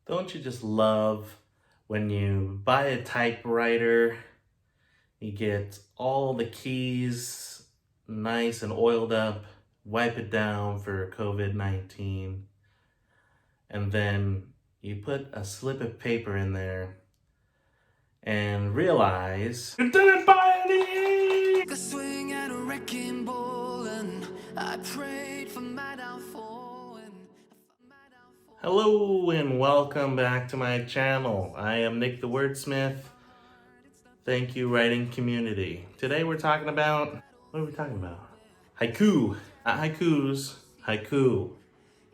Don't you just love when you buy a typewriter, you get all the keys nice and oiled up, wipe it down for COVID-19, and then you put a slip of paper in there and realize you didn't buy any! A swing at a wrecking ball, and I prayed for my downfall. Hello and welcome back to my channel. I am Nick the Wordsmith. Thank you, writing community. Today we're talking about, what are we talking about? Haiku. Not haikus, haiku.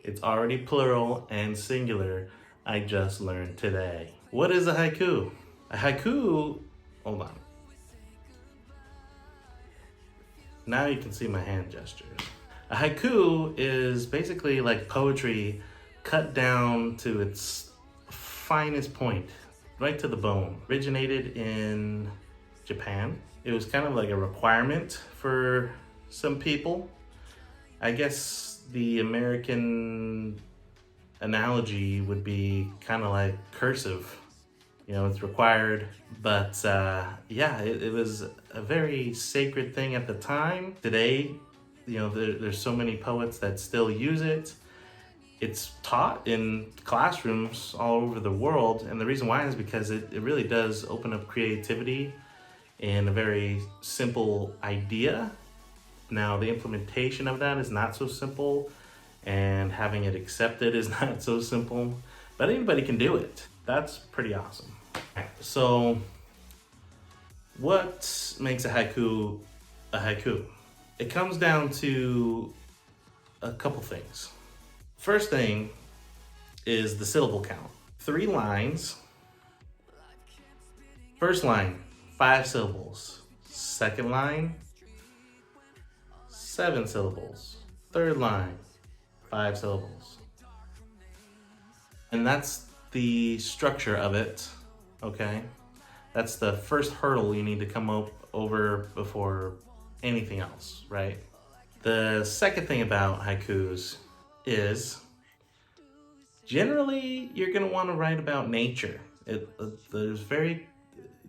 It's already plural and singular. I just learned today. What is a haiku? A haiku, hold on. Now you can see my hand gestures. A haiku is basically like poetry cut down to its finest point, right to the bone. Originated in Japan. It was kind of like a requirement for some people. I guess the American analogy would be kind of like cursive. You know, it's required, but yeah, it was a very sacred thing at the time. Today, you know, there's so many poets that still use it. It's taught in classrooms all over the world, and the reason why is because it really does open up creativity in a very simple idea. Now, the implementation of that is not so simple, and having it accepted is not so simple, but anybody can do it. That's pretty awesome. So, what makes a haiku a haiku? It comes down to a couple things. First thing is the syllable count. 3 lines. First line, 5 syllables. Second line, 7 syllables. Third line, 5 syllables. And that's the structure of it, okay? That's the first hurdle you need to come over before anything else, right? The second thing about haikus is generally you're gonna want to write about nature.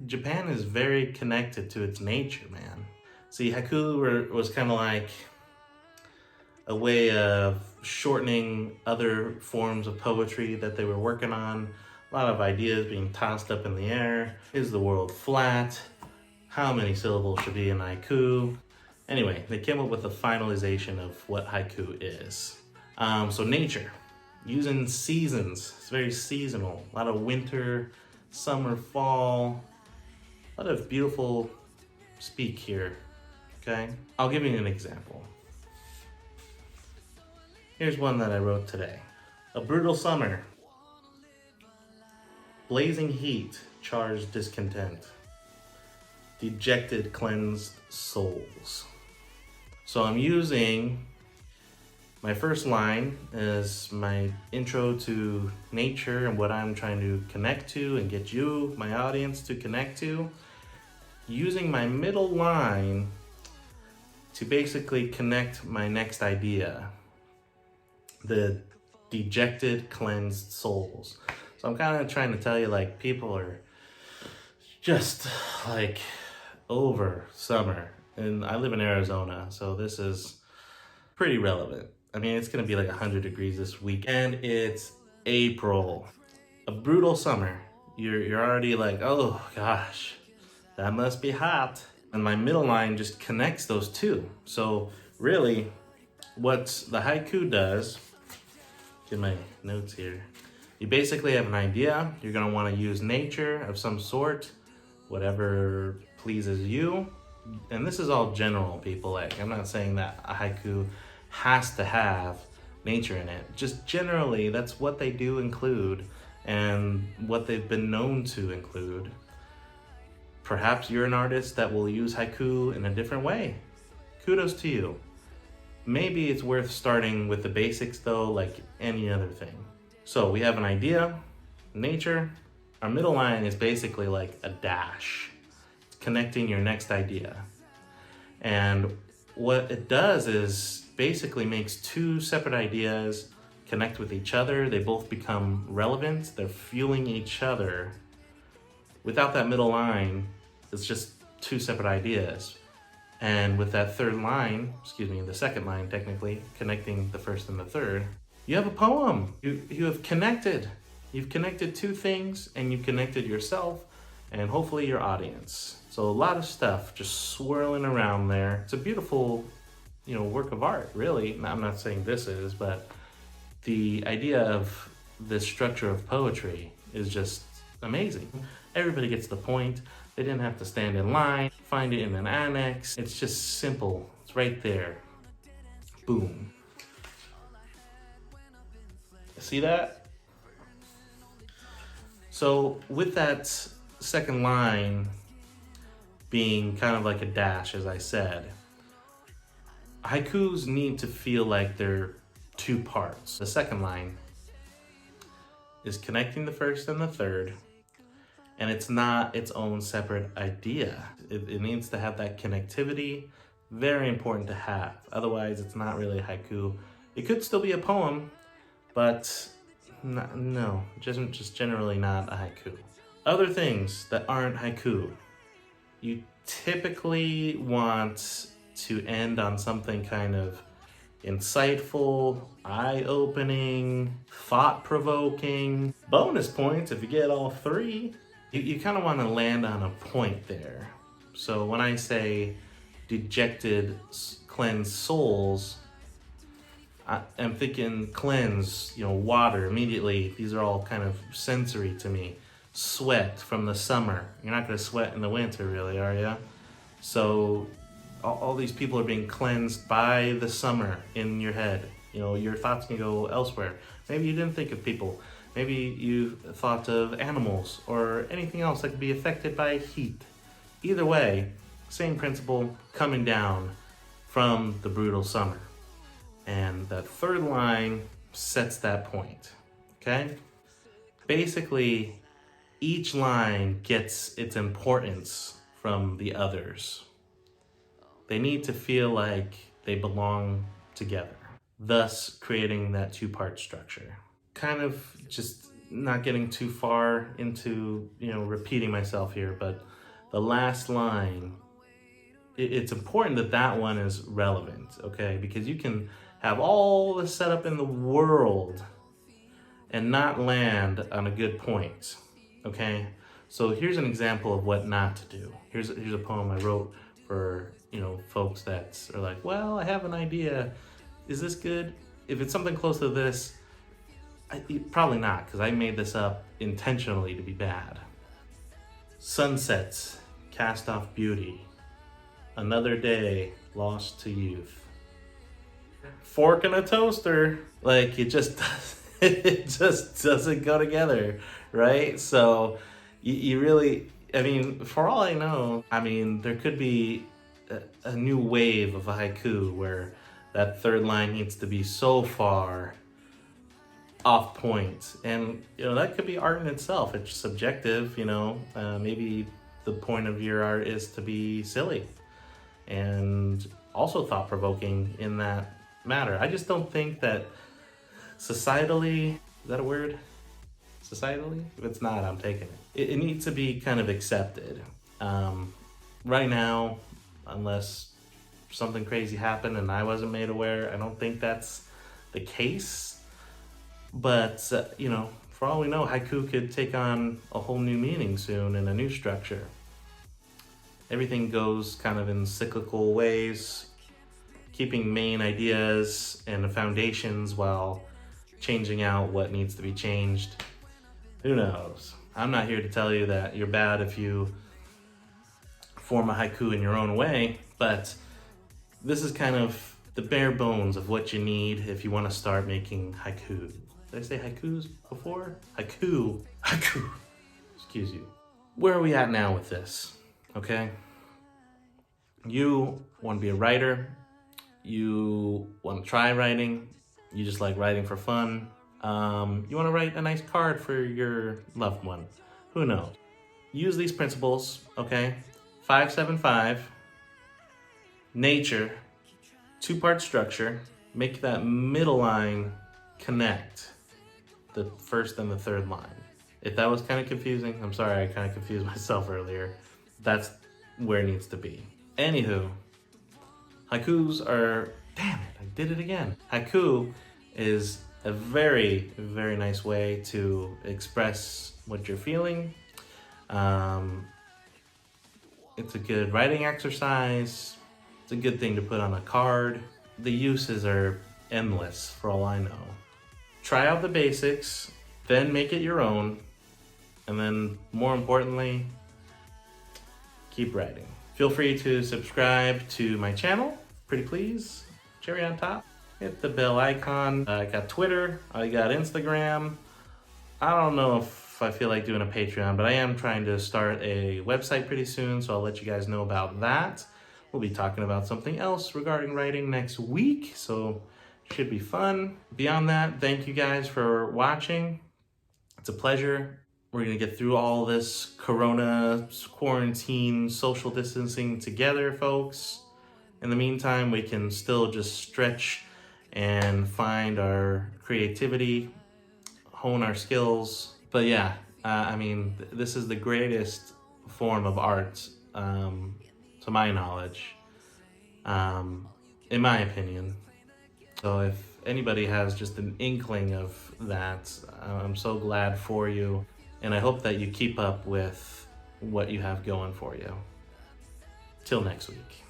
Japan is very connected to its nature, man. See, haiku was kind of like a way of shortening other forms of poetry that they were working on. A lot of ideas being tossed up in the air. Is the world flat? How many syllables should be in haiku? Anyway, they came up with a finalization of what haiku is. So nature, using seasons, it's very seasonal. A lot of winter, summer, fall, a lot of beautiful speak here, okay? I'll give you an example. Here's one that I wrote today. A brutal summer, blazing heat, CHARS discontent, dejected cleansed souls. So I'm using my first line is my intro to nature and what I'm trying to connect to and get you, my audience, to connect to. Using my middle line to basically connect my next idea, the dejected, cleansed souls. So I'm kind of trying to tell you, like, people are just like over summer. And I live in Arizona, so this is pretty relevant. I mean, it's gonna be like 100 degrees this week, and it's April. A brutal summer. You're already like, oh gosh, that must be hot. And my middle line just connects those two. So really, what the haiku does, get my notes here. You basically have an idea. You're gonna wanna use nature of some sort, whatever pleases you. And this is all general, people. Like, I'm not saying that a haiku has to have nature in it. Just generally, that's what they do include and what they've been known to include. Perhaps you're an artist that will use haiku in a different way. Kudos to you. Maybe it's worth starting with the basics though, like any other thing. So we have an idea, nature. Our middle line is basically like a dash. It's connecting your next idea. And what it does is basically makes 2 separate ideas connect with each other. They both become relevant. They're fueling each other. Without that middle line, it's just two separate ideas. And with that third line, the second line technically, connecting the first and the third, you have a poem. You have connected. You've connected two things, and you've connected yourself and hopefully your audience. So a lot of stuff just swirling around there. It's a beautiful, work of art, really. I'm not saying this is, but the idea of this structure of poetry is just amazing. Everybody gets the point. They didn't have to stand in line, find it in an annex. It's just simple. It's right there. Boom. See that? So with that second line being kind of like a dash, as I said, haikus need to feel like they're two parts. The second line is connecting the first and the third, and it's not its own separate idea. It needs to have that connectivity. Very important to have. Otherwise, it's not really a haiku. It could still be a poem, but no, just generally not a haiku. Other things that aren't haiku. You typically want to end on something kind of insightful, eye-opening, thought-provoking. Bonus points if you get all three. You kind of want to land on a point there. So when I say dejected, cleansed souls, I'm thinking cleanse, water immediately. These are all kind of sensory to me. Sweat from the summer. You're not going to sweat in the winter, really, are you? So all these people are being cleansed by the summer in your head. Your thoughts can go elsewhere. Maybe you didn't think of people. Maybe you thought of animals or anything else that could be affected by heat. Either way, same principle, coming down from the brutal summer. And that third line sets that point, okay? Basically, each line gets its importance from the others. They need to feel like they belong together, thus creating that two-part structure. Kind of just not getting too far into, repeating myself here, but the last line, it's important that one is relevant, okay? Because you can have all the setup in the world and not land on a good point, okay? So here's an example of what not to do. Here's a poem I wrote for, folks that are like, well, I have an idea. Is this good? If it's something close to this, probably not, because I made this up intentionally to be bad. Sunsets, cast off beauty. Another day lost to youth. Fork in a toaster. Like, it just doesn't go together, right? So you really, for all I know, there could be a new wave of a haiku where that third line needs to be so far off point. And, that could be art in itself. It's subjective, maybe the point of your art is to be silly and also thought-provoking in that matter. I just don't think that societally, is that a word? Societally? If it's not, I'm taking it. It needs to be kind of accepted. Right now, unless something crazy happened and I wasn't made aware, I don't think that's the case. But, for all we know, haiku could take on a whole new meaning soon and a new structure. Everything goes kind of in cyclical ways, keeping main ideas and the foundations while changing out what needs to be changed. Who knows? I'm not here to tell you that you're bad if you form a haiku in your own way, but this is kind of the bare bones of what you need if you want to start making haiku. Did I say haikus before? Haiku. Excuse you. Where are we at now with this? Okay? You want to be a writer. You want to try writing. You just like writing for fun. You want to write a nice card for your loved one. Who knows? Use these principles, okay? 5-7-5. Nature. Two-part structure. Make that middle line connect the first and the third line. If that was kind of confusing, I'm sorry, I kind of confused myself earlier. That's where it needs to be. Anywho, haikus are, damn it, I did it again. Haiku is a very, very nice way to express what you're feeling. It's a good writing exercise. It's a good thing to put on a card. The uses are endless for all I know. Try out the basics, then make it your own, and then more importantly, keep writing. Feel free to subscribe to my channel, pretty please, cherry on top. Hit the bell icon. I got Twitter, I got Instagram. I don't know if I feel like doing a Patreon, but I am trying to start a website pretty soon, so I'll let you guys know about that. We'll be talking about something else regarding writing next week, so should be fun. Beyond that, thank you guys for watching. It's a pleasure. We're gonna get through all this corona, quarantine, social distancing together, folks. In the meantime, we can still just stretch and find our creativity, hone our skills. But yeah, I mean, this is the greatest form of art, to my knowledge, in my opinion. So if anybody has just an inkling of that, I'm so glad for you. And I hope that you keep up with what you have going for you. Till next week.